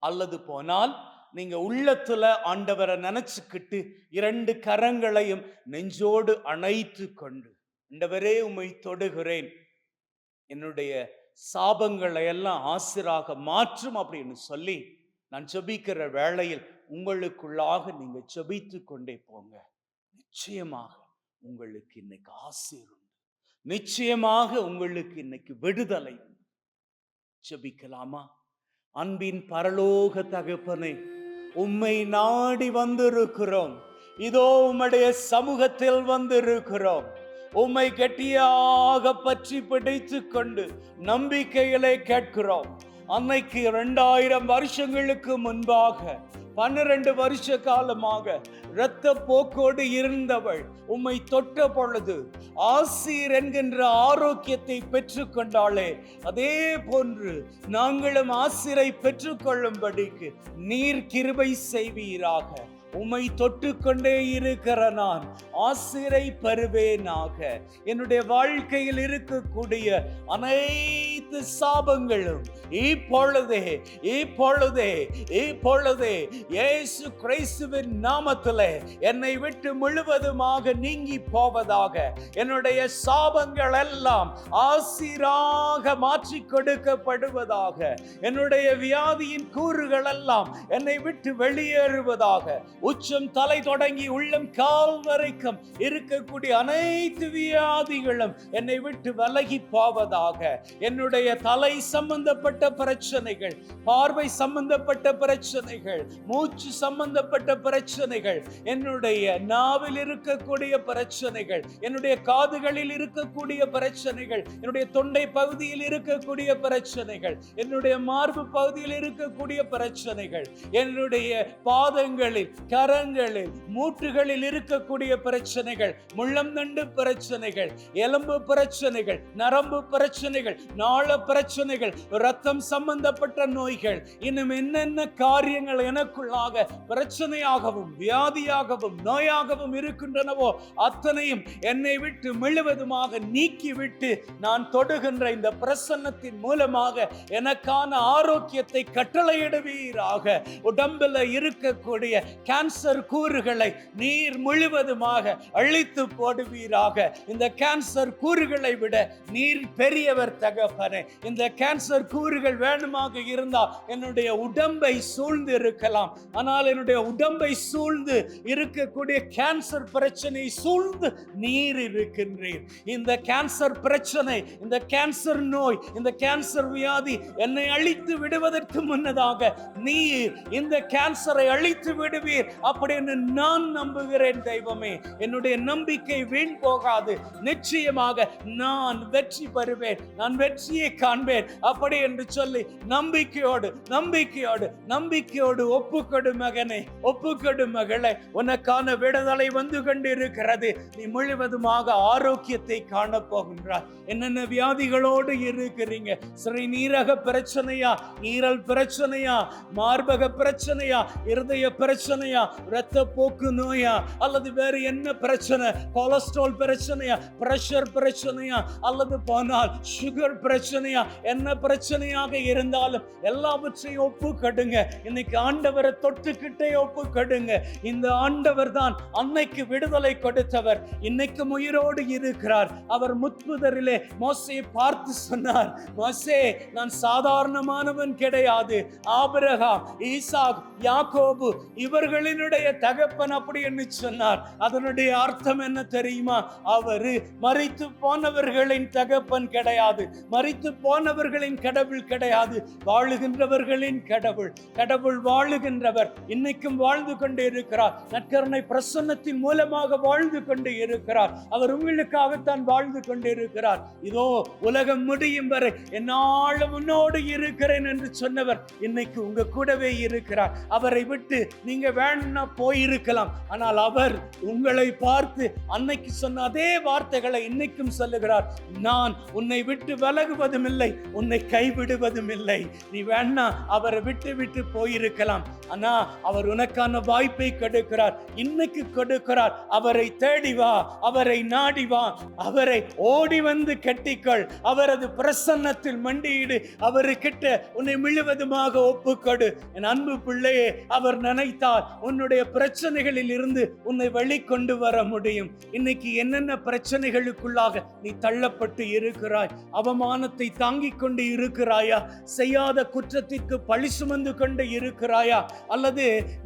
அல்லது போனால் நீங்க உள்ளத்துல ஆண்டவரை நினைச்சுக்கிட்டு 2 கரங்களையும் நெஞ்சோடு அணைத்து கொண்டு, ஆண்டவரே உம்மை தொடுகிறேன், என்னுடைய சாபங்களை எல்லாம் ஆசிராக மாற்றும் அப்படின்னு சொல்லி நான் ஜெபிக்கிற வேளையில் உங்களுக்குள்ளாக நீங்க ஜெபித்து கொண்டே போங்க. நிச்சயமாக உங்களுக்கு இன்னைக்கு ஆசீர் உண்டு. நிச்சயமாக உங்களுக்கு இன்னைக்கு விடுதலை உண்டு. ஜெபிக்கலாமா? அன்பின் பரலோக தகப்பனே, உம்மை நாடி வந்திருக்கிறோம். இதோ உம்முடைய சமூகத்தில் வந்திருக்கிறோம். உம்மை கெட்டியாக பற்றி பிடித்துக் கொண்டு நம்பிக்கைகளை கேட்கிறோம். அன்னைக்கு 2000 வருஷங்களுக்கு முன்பாக 12 வருஷ காலமாக இரத்த போக்கோடு இருந்தவள் உம்மை தொட்ட பொழுது ஆசீர் என்கின்ற ஆரோக்கியத்தை பெற்றுக் கொண்டாளே, அதே போன்று நாங்களும் ஆசீரை பெற்றுக்கொள்ளும்படிக்கு நீர் கிருபை செய்வீராக. உம்மை தொட்டுக்கொண்டே இருக்கிற நான் ஆசீரை பெறுவேனாக. என்னுடைய வாழ்க்கையில் இருக்கக்கூடிய அனைத்து சாபங்களும் இப்பொழுதே இப்பொழுதே இப்பொழுதே இயேசு கிறிஸ்துவின் நாமத்திலே என்னை விட்டு முழுவதுமாக நீங்கி போவதாக. என்னுடைய சாபங்கள் எல்லாம் ஆசீராக மாற்றி கொடுக்கப்படுவதாக. என்னுடைய வியாதியின் கூறுகள் எல்லாம் என்னை விட்டு வெளியேறுவதாக. உச்சம் தலை தொடங்கி உள்ளம் கால் வரைக்கும் இருக்கக்கூடிய அனைத்து வியாதிகளும் என்னை விட்டு விலகி போவதாக. என்னுடைய தலை சம்பந்தப்பட்ட பிரச்சனைகள், பார்வை சம்பந்தப்பட்ட பிரச்சனைகள், மூச்சு சம்பந்தப்பட்ட பிரச்சனைகள், என்னுடைய நாவில் இருக்கக்கூடிய பிரச்சனைகள், என்னுடைய காதுகளில் இருக்கக்கூடிய பிரச்சனைகள், என்னுடைய தொண்டை பகுதியில் இருக்கக்கூடிய பிரச்சனைகள், என்னுடைய மார்பு பகுதியில் இருக்கக்கூடிய பிரச்சனைகள், என்னுடைய பாதங்களில், கரங்களில், மூட்டுகளில் இருக்கக்கூடிய பிரச்சனைகள், முள்ளந்தண்டு பிரச்சனைகள், எலும்பு பிரச்சனைகள், நரம்பு பிரச்சனைகள், நாள பிரச்சனைகள், இரத்தம் சம்பந்தப்பட்ட நோய்கள், இன்னும் என்னென்ன காரியங்கள் எனக்குள்ளாக பிரச்சனையாகவும் வியாதியாகவும் நோயாகவும் இருக்கின்றனவோ அத்தனையும் என்னை விட்டு முழுவதுமாக நீக்கிவிட்டு நான் தொடுகின்ற இந்த பிரசன்னத்தின் மூலமாக எனக்கான ஆரோக்கியத்தை கட்டளையிடுவீராக. உடம்பில் இருக்கக்கூடிய கேன்சர் கூறுகளை நீர் முழுவதுமாக அழித்து போடுவீராக. இந்த கேன்சர் கூறுகளை விட நீர் பெரியவர் தகப்பனே. இந்த கேன்சர் கூறுகள் வேணுமாக இருந்தால் என்னுடைய உடம்பை சூழ்ந்து இருக்கலாம், ஆனால் என்னுடைய உடம்பை சூழ்ந்து இருக்கக்கூடிய கேன்சர் பிரச்சனை சூழ்ந்து நீர் இருக்கின்றீர். இந்த கேன்சர் பிரச்சனை, இந்த கேன்சர் நோய், இந்த கேன்சர் வியாதி என்னை அழித்து விடுவதற்கு முன்னதாக நீர் இந்த கேன்சரை அழித்து விடுவீர் அப்படின்னு நான் நம்புகிறேன் தெய்வமே. என்னுடைய நம்பிக்கை வீண் போகாது. நிச்சயமாக நான் வெற்றி பெறுவேன், நான் வெற்றியை காண்பேன் அப்படி என்று சொல்லி நம்பிக்கையோடு நம்பிக்கையோடு நம்பிக்கையோடு ஒப்புக்கொடு மகனே, ஒப்புக்கொடு மகளே. உனக்கான விடுதலை வந்து கொண்டிருக்கிறது. நீ முழுவதுமாக ஆரோக்கியத்தை காண போகின்றாய். என்னென்ன வியாதிகளோடு இருக்கிறீங்க? சிறுநீரக பிரச்சனையா, ஈரல் பிரச்சனையா, மார்பக பிரச்சனையா, இருதய பிரச்சனையா, இரத்த போக்கு நோயா, அல்லது வேறு என்ன பிரச்சனை, கொலஸ்ட்ரால் பிரச்சனையா, பிரஷர் பிரச்சனையா, அல்லது போனால் சுகர் பிரச்சனையா, என்ன பிரச்சனையாக இருந்தாலும் எல்லாவற்றையும் ஒப்பு கடுங்க. இன்னைக்கு ஆண்டவரை தொட்டுக்கிட்டே ஒப்பு கடுங்க. இந்த ஆண்டவர் தான் அன்னைக்கு விடுதலை கொடுத்தவர், இன்னைக்கு உயிரோடு இருக்கிறார். அவர் முத்புதரிலே மோசேயை பார்த்து சொன்னார், மோசே, நான் சாதாரணமானவன் கிடையாது. ஆபிரகாம், ஈசாக், யாக்கோபு இவர்களினுடைய தகப்பன் அப்படி என்று சொன்னார். அதனுடைய அர்த்தம் என்ன தெரியுமா? அவரு மரித்து போனவர்களின் தகப்பன் கிடையாது, மரித்து மரித்து போனவர்களின் கடவுள் கிடையாது, வாழுகின்றவர்களின் கடவுள். கடவுள் வாழுகின்றவர், இன்னைக்கும் வாழ்ந்து கொண்டு இருக்கிறார். நற்கருணை பிரசன்னத்தின் மூலமாக வாழ்ந்து கொண்டு இருக்கிறார். அவர் உங்களுக்காகத்தான் வாழ்ந்து கொண்டு இருக்கிறார். இதோ உலகம் முடியும் வரை என்னாலும் உன்னோடு இருக்கிறேன் என்று சொன்னவர் இன்னைக்கு உங்க கூடவே இருக்கிறார். அவரை விட்டு நீங்க வேணும்னா போயிருக்கலாம், ஆனால் அவர் உங்களை பார்த்து அன்னைக்கு சொன்ன அதே வார்த்தைகளை இன்னைக்கும் சொல்லுகிறார். நான் உன்னை விட்டு விலகுவதும் இல்லை, உன்னை கைவிடுவதும் இல்லை. நீ வேணா அவரை விட்டு விட்டு போயிருக்கலாம், ஆனா அவர் உனக்கான வாய்ப்பை கொடுக்கிறார், இன்னைக்கு கொடுக்கிறார். அவரை தேடி வா, அவரை நாடி வா, அவரை ஓடி வந்து கட்டிக்கொள், அவரது பிரசன்னத்தில் மண்டியிடு, அவர்கிட்ட உன்னை முழுவதுமாக ஒப்புக்கொடு. என் அன்பு பிள்ளையே, அவர் நினைத்தால் உன்னுடைய பிரச்சனைகளில் இருந்து உன்னை வெளிக்கொண்டு வர முடியும். இன்னைக்கு என்னென்ன பிரச்சனைகளுக்குள்ளாக நீ தள்ளப்பட்டு இருக்கிறாய்? அவமானத்தை தாங்கிக் கொண்டு இருக்கிறாயா? செய்யாத குற்றத்திற்கு பழி சுமந்து கொண்டு இருக்கிறாயா? அல்லது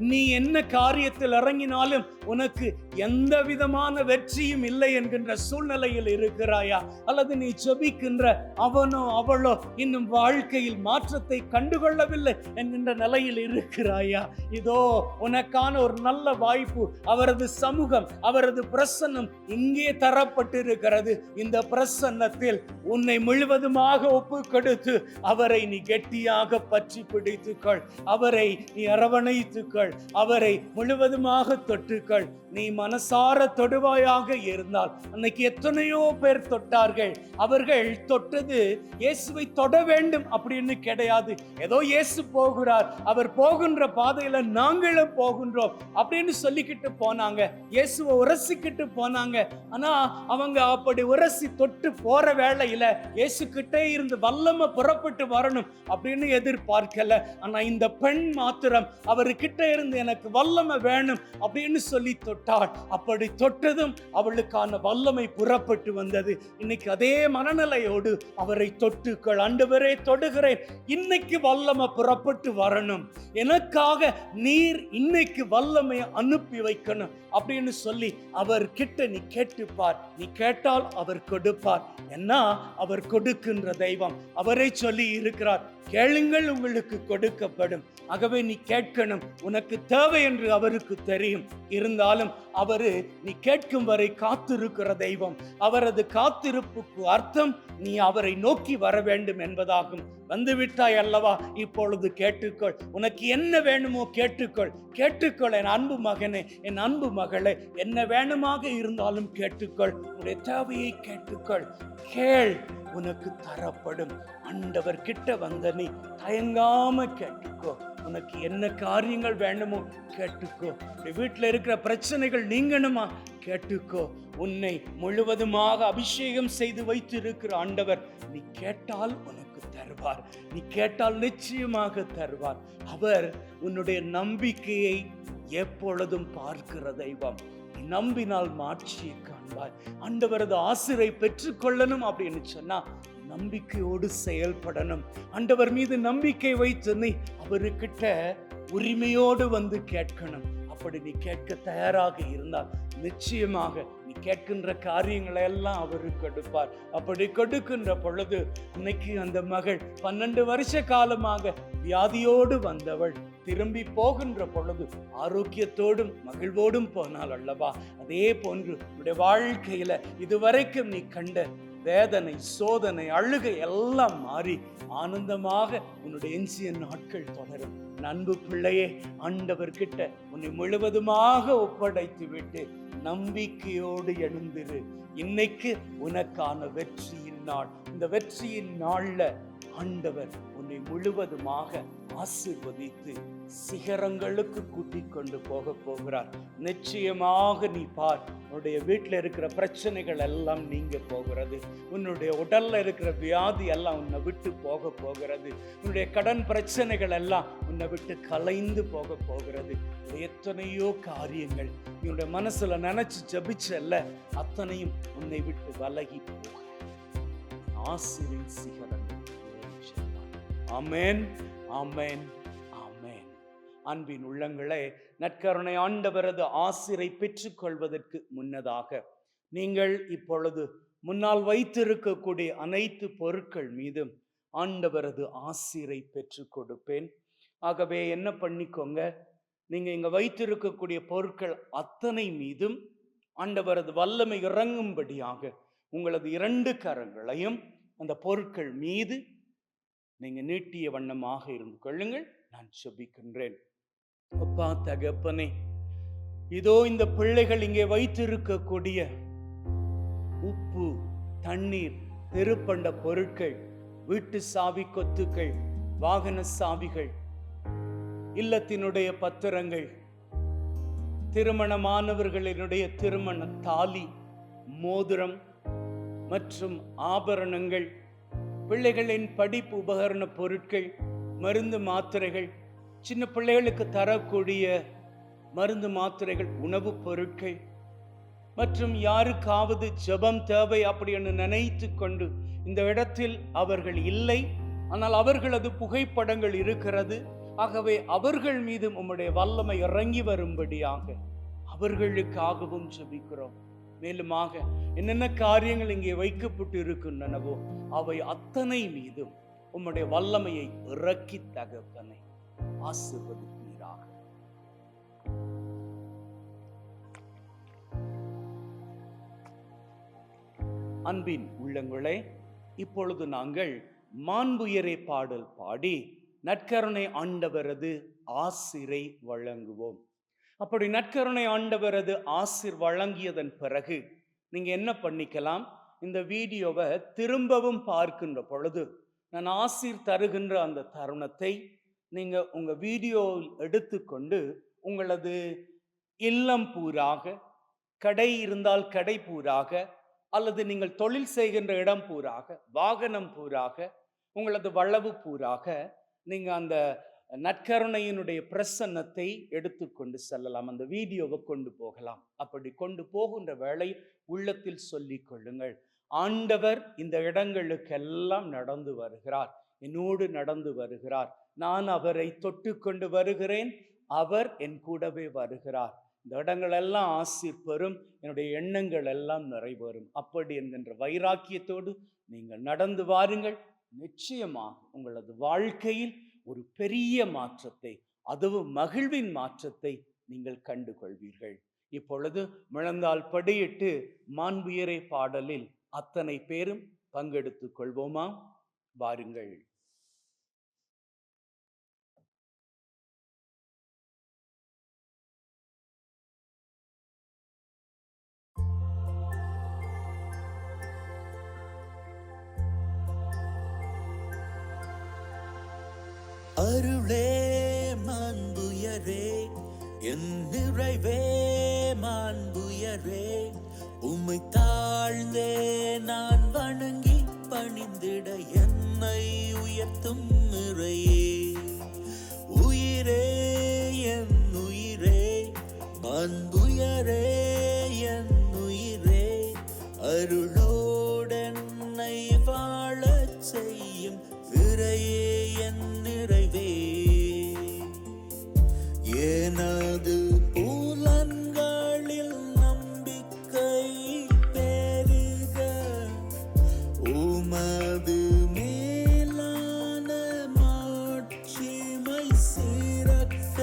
நீ என்ன காரியத்தில் இறங்கினாலும் உனக்கு எந்த விதமான வெற்றியும் இல்லை என்கின்ற சூழ்நிலையில் இருக்கிறாயா? அல்லது நீ ஜெபிக்கின்ற அவனோ அவளோ இன்னும் வாழ்க்கையில் மாற்றத்தை கண்டுகொள்ளவில்லை என்கின்ற நிலையில் இருக்கிறாயா? இதோ உனக்கான ஒரு நல்ல வாய்ப்பு. அவரது சமூகம், அவரது பிரசன்னம் இங்கே தரப்பட்டிருக்கிறது. இந்த பிரசன்னத்தில் உன்னை முழுவதுமாக ஒப்பு கொடுத்து அவரை நீ கெட்டியாக பற்றி பிடித்துக்கள், அவரை நீ அரவணைத்துக்கள், அவரை முழுவதுமாக தொட்டுக்கள். நீ மனசார தொடுவாயாக இருந்தால், அன்னைக்கு எத்தனையோ பேர் தொட்டார்கள். அவர்கள் தொட்டது இயேசுவை தொட வேண்டும் அப்படின்னு கிடையாது. ஏதோ இயேசு போகிறார், அவர் போகின்ற பாதையில நாங்களும் போகின்றோம் அப்படின்னு சொல்லிக்கிட்டு போனாங்க. இயேசுவை உரசிக்கிட்டு போனாங்க. ஆனா அவங்க அப்படி உரசி தொட்டு போற வேளையில இயேசு கிட்டே இருந்து வல்லமை புறப்பட்டு வரணும் அப்படின்னு எதிர்பார்க்கல. ஆனா இந்த பெண் மாத்திரம் அவர்கிட்ட இருந்து எனக்கு வல்லமை வேணும் அப்படின்னு சொல்லி தொட்டாள். அப்படி தொட்டதும் அவளுக்கான வல்லமை புறப்பட்டு வந்தது. இன்னைக்கு அதே மனநிலையோடு அவரை தொட்டுக்கள். ஆண்டவரே தொடுகிறேன், இன்னைக்கு வல்லமை புறப்பட்டு வரணும், எனக்காக நீர் இன்னைக்கு வல்லமையை அனுப்பி வைக்கணும் அப்படின்னு சொல்லி அவர் கிட்ட நீ கேட்டுப்பார். நீ கேட்டால் அவர் கொடுப்பார். என்ன, அவர் கொடுக்கின்ற தெய்வம். அவரே சொல்லி இருக்கிறார், கேளுங்கள் உங்களுக்கு கொடுக்கப்படும். ஆகவே நீ கேட்கணும். உனக்கு தேவை என்று அவருக்கு தெரியும். இருந்தாலும் அவரு நீ கேட்கும் வரை காத்திருக்கிற தெய்வம். அவரது காத்திருப்புக்கு அர்த்தம் நீ அவரை நோக்கி வர வேண்டும் என்பதாகும். வந்துவிட்டாய் அல்லவா, இப்பொழுது கேட்டுக்கொள். உனக்கு என்ன வேணுமோ கேட்டுக்கொள். கேட்டுக்கொள் என் அன்பு மகனே, என் அன்பு மகளே, என்ன வேணுமாக இருந்தாலும் கேட்டுக்கொள். உன்னுடைய தேவையை கேட்டுக்கொள். கேள், உனக்கு தரப்படும். ஆண்டவர் கிட்ட வந்த நீ தயங்காம கேட்டுக்கோ. உனக்கு என்ன காரியங்கள் வேணுமோ கேட்டுக்கோ. வீட்டில் இருக்கிற பிரச்சனைகள் நீங்கணுமா கேட்டுக்கோ. உன்னை முழுவதுமாக அபிஷேகம் செய்து வைத்து இருக்கிற ஆண்டவர் நீ கேட்டால் உனக்கு தருவார். நீ கேட்டால் நிச்சயமாக தருவார். அவர் உன்னுடைய நம்பிக்கையை எப்பொழுதும் பார்க்கிற தெய்வம். நம்பினால் மாட்சியை காண்பாய். ஆண்டவரது ஆசிரை பெற்றுக்கொள்ளணும் அப்படின்னு சொன்னா நம்பிக்கையோடு செயல்படணும். ஆண்டவர் மீது நம்பிக்கை வைத்து நீ அவர்கிட்ட உரிமையோடு வந்து கேட்கணும். அப்படி நீ கேட்க தயாராக இருந்தால் நிச்சயமாக நீ கேட்கின்ற காரியங்களை எல்லாம் அவருக்கு கொடுப்பார். அப்படி கொடுக்கின்ற பொழுது இன்னைக்கு அந்த மகள் 12 வருஷ காலமாக வியாதியோடு வந்தவள் திரும்பி போகின்ற பொழுது ஆரோக்கியத்தோடும் மகிழ்வோடும் போனாள் அல்லவா? அதே போன்று உன்னுடைய வாழ்க்கையில இதுவரைக்கும் நீ கண்ட வேதனை, சோதனை, அழுகை எல்லாம் மாறி ஆனந்தமாக உன்னுடைய எஞ்சிய நாட்கள் தொடரும். அன்பு பிள்ளையே, ஆண்டவர்கிட்ட உன்னை முழுவதுமாக ஒப்படைத்து விட்டு நம்பிக்கையோடு எழுந்திரு. இன்னைக்கு உனக்கான வெற்றியின் நாள். இந்த வெற்றியின் நாள்ல ஆண்டவர் உன்னை முழுவதுமாக ஆசீர்வதித்து சிகரங்களுக்கு கூட்டிக் கொண்டு போக போகிறார். நிச்சயமாக நீ பார், உன்னுடைய வீட்டில் இருக்கிற பிரச்சனைகள் எல்லாம் நீங்க போகிறது. உன்னுடைய உடல்ல இருக்கிற வியாதி எல்லாம் உன்னை விட்டு போக போகிறது. உன்னுடைய கடன் பிரச்சனைகள் எல்லாம் உன்னை விட்டு கலைந்து போக போகிறது. எத்தனையோ காரியங்கள் உன்னுடைய மனசுல நினைச்சு ஜபிச்சல்ல, அத்தனையும் உன்னை விட்டு விலகி போக ஆசீர்வின் சிகரங்கள். ஆமென், ஆமென், ஆமென். அன்பின் உள்ளங்களே, நற்கருணை ஆண்டவரது ஆசிரை பெற்றுக்கொள்வதற்கு முன்னதாக நீங்கள் இப்பொழுது முன்னால் வைத்திருக்கக்கூடிய அனைத்து பொருட்கள் மீதும் ஆண்டவரது ஆசீரை பெற்று கொடுப்பேன். ஆகவே என்ன பண்ணிக்கோங்க, நீங்க இங்க வைத்திருக்கக்கூடிய பொருட்கள் அத்தனை மீதும் ஆண்டவரது வல்லமை இறங்கும்படியாக உங்களது 2 கரங்களையும் அந்த பொருட்கள் மீது நீங்க நீட்டிய வண்ணமாக இருந்து கொள்ளுங்கள். நான் ஜெபிக்கின்றேன். அப்பா தகப்பனே, இதோ இந்த பிள்ளைகள் இங்கே வைத்திருக்கக்கூடிய உப்பு, தண்ணீர், திருப்பண்ட பொருட்கள், வீட்டு சாவி கொத்துக்கள், வாகன சாவிகள், இல்லத்தினுடைய பத்திரங்கள், திருமணமானவர்களினுடைய திருமண தாலி, மோதிரம் மற்றும் ஆபரணங்கள், பிள்ளைகளின் படிப்பு உபகரண பொருட்கள், மருந்து மாத்திரைகள், சின்ன பிள்ளைகளுக்கு தரக்கூடிய மருந்து மாத்திரைகள், உணவுப் பொருட்கள் மற்றும் யாருக்காவது ஜெபம் தேவை அப்படி என்று நினைத்து கொண்டு இந்த இடத்தில் அவர்கள் இல்லை, ஆனால் அவர்களது புகைப்படங்கள் இருக்கிறது. ஆகவே அவர்கள் மீது உம்முடைய வல்லமை இறங்கி வரும்படியாக அவர்களுக்காகவும் ஜெபிக்கிறோம். மேலுமாக என்னென்ன காரியங்கள் இங்கே வைக்கப்பட்டு இருக்கின்றனவோ அவை அத்தனை மீதும் உம்முடைய வல்லமையை இறக்கி தகப்பனை ஆசீர்வதிப்பீராக. அன்பின் உள்ளங்களே, இப்பொழுது நாங்கள் மாண்புயரே பாடல் பாடி நற்கருணை ஆண்டவரது ஆசிரை வழங்குவோம். அப்படி நற்கருணை ஆண்டவரது ஆசிர் வழங்கியதன் பிறகு நீங்க என்ன பண்ணிக்கலாம், இந்த வீடியோவை திரும்பவும் பார்க்கின்ற பொழுது நான் ஆசிர் தருகின்ற அந்த தருணத்தை நீங்க உங்க வீடியோவில் எடுத்துக்கொண்டு உங்களது இல்லம் பூராக, கடை இருந்தால் கடை பூராக, அல்லது நீங்கள் தொழில் செய்கின்ற இடம் பூராக, வாகனம் பூராக, உங்களது வளவு பூராக நீங்க அந்த நற்கருணையினுடைய பிரசன்னத்தை எடுத்துக்கொண்டு செல்லலாம். அந்த வீடியோவை கொண்டு போகலாம். அப்படி கொண்டு போகின்ற வேளை உள்ளத்தில் சொல்லிக் கொள்ளுங்கள், ஆண்டவர் இந்த இடங்களுக்கெல்லாம் நடந்து வருகிறார், என்னோடு நடந்து வருகிறார், நான் அவரை தொட்டு கொண்டு வருகிறேன், அவர் என் கூடவே வருகிறார், இந்த இடங்கள் எல்லாம் ஆசீர் பெறும், என்னுடைய எண்ணங்கள் எல்லாம் நிறைவேறும். அப்படி என்கின்ற வைராக்கியத்தோடு நீங்கள் நடந்து வாருங்கள். நிச்சயமாக உங்களது வாழ்க்கையில் ஒரு பெரிய மாற்றத்தை, அதுவும் மகிழ்வின் மாற்றத்தை நீங்கள் கண்டு கொள்வீர்கள். இப்பொழுது முழந்தால் படியிட்டு மாண்புயரே பாடலில் அத்தனை பேரும் பங்கெடுத்துக் கொள்வோமா? வாருங்கள். அருளே மாண்புயரே, என் நிறைவே மாண்புயரே, உம்மை தாழ்ந்தே நான் வணங்கி பணிந்திட என்னை உயர்த்தும் நிறையே. உயிரே என் உயிரே, மாண்புயரே என் உயிரே, அருளோடென்னை வாழச் செய்யும் இறையே என் நிறைவே. எனது புலன்களில் நம்பிக்கை பெருக, உமது மேலான மாட்சிமை சிறக்க,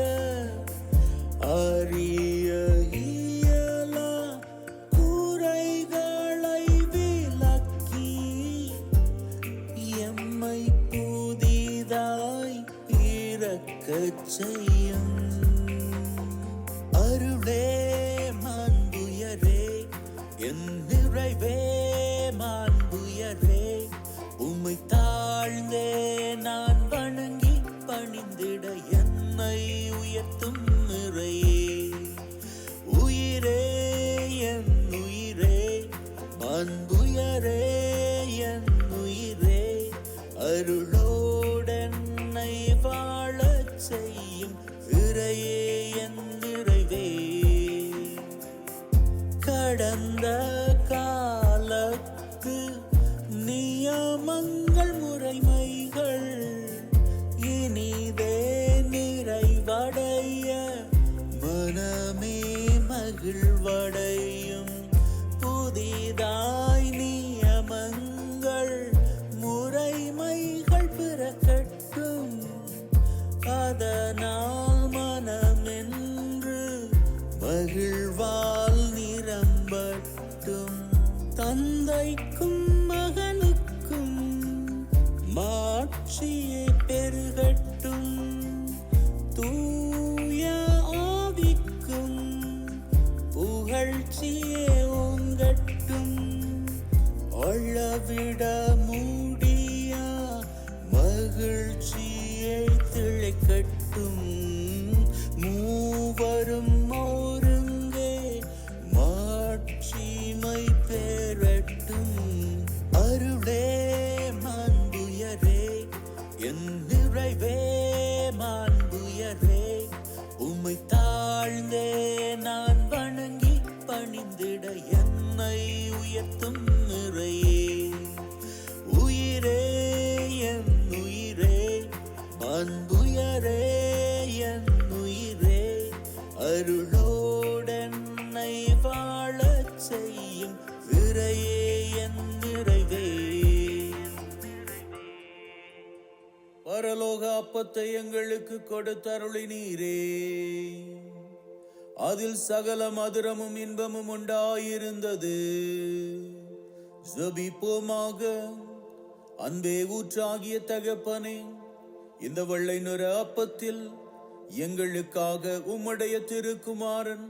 அறிய இயலா குறைகளை விலக்கி எம்மை புதிதாய் பிறக்கச் செய்யும். அருளே மாண்புயரே, என் நிறைவே மாண்புயரே, உம்மை தாழ்ந்தே நான் வணங்கி பணிந்திட என்னை உயர்த்தும் நிறையே. உயிரே என் உயிரே, மாண்புயரே என் உயிரே, அருளோடென்னை வாழச் செய்யும் இறையே என் நிறைவே. கடந்த காலத்து நியமங்கள் முறைமைகள் இனிதே நிறைவடைய, மனமே மகிழ்வடையும், புதிதாய் நீ தந்தைக்கும் மகனுக்கும் மாட்சியே பெருகட்டும், தூய ஆவிக்கும் புகழ்ச்சியே ஓங்கட்டும். அளவிட முடியா மகிழ்ச்சியை திளைக்கட்டும், மூவரும் ஒருங்கே மாட்சிமை பெறட்டும். அருளே மாண்புயரே, என் நிறைவே மாண்புயரே, உம்மை தாழ்ந்தே நான் வணங்கி பணிந்திட என்னை உயர்த்தும் நிறையே. உயிரே என் உயிரே, மாண்புயரே என் உயிரே, அருளோடென்னை வாழச் செய்யும் இறையே என் நிறைவே. பரலோக அப்பத்தை எங்களுக்கு கொடுத்தருளினீரே, அதில் சகல மதுரமும் இன்பமும் உண்டாயிருந்தது. ஜெபிப்போமாக. அன்பே ஊற்றாகிய தகப்பனே, இந்த வெள்ளை நிற அப்பத்தில் எங்களுக்காக உம்முடைய திருக்குமாரன்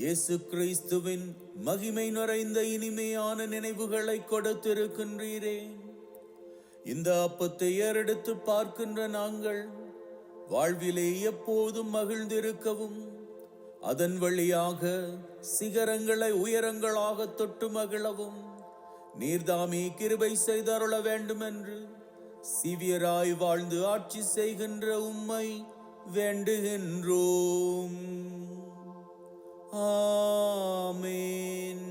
இயேசு கிறிஸ்துவின் மகிமை நிறைந்த இனிமையான நினைவுகளை கொடுத்திருக்கின்றீரே. இந்த அப்பத்தை ஏறெடுத்து பார்க்கின்ற நாங்கள் வாழ்விலே எப்போதும் மகிழ்ந்திருக்கவும், அதன் வழியாக சிகரங்களை உயரங்களாக தொட்டு மகிழவும் நீர்தாமே கிருபை செய்தருள வேண்டும் என்று சிவியராய் வாழ்ந்து ஆட்சி செய்கின்ற உம்மை வேண்டுகின்றோம். ஆமென்.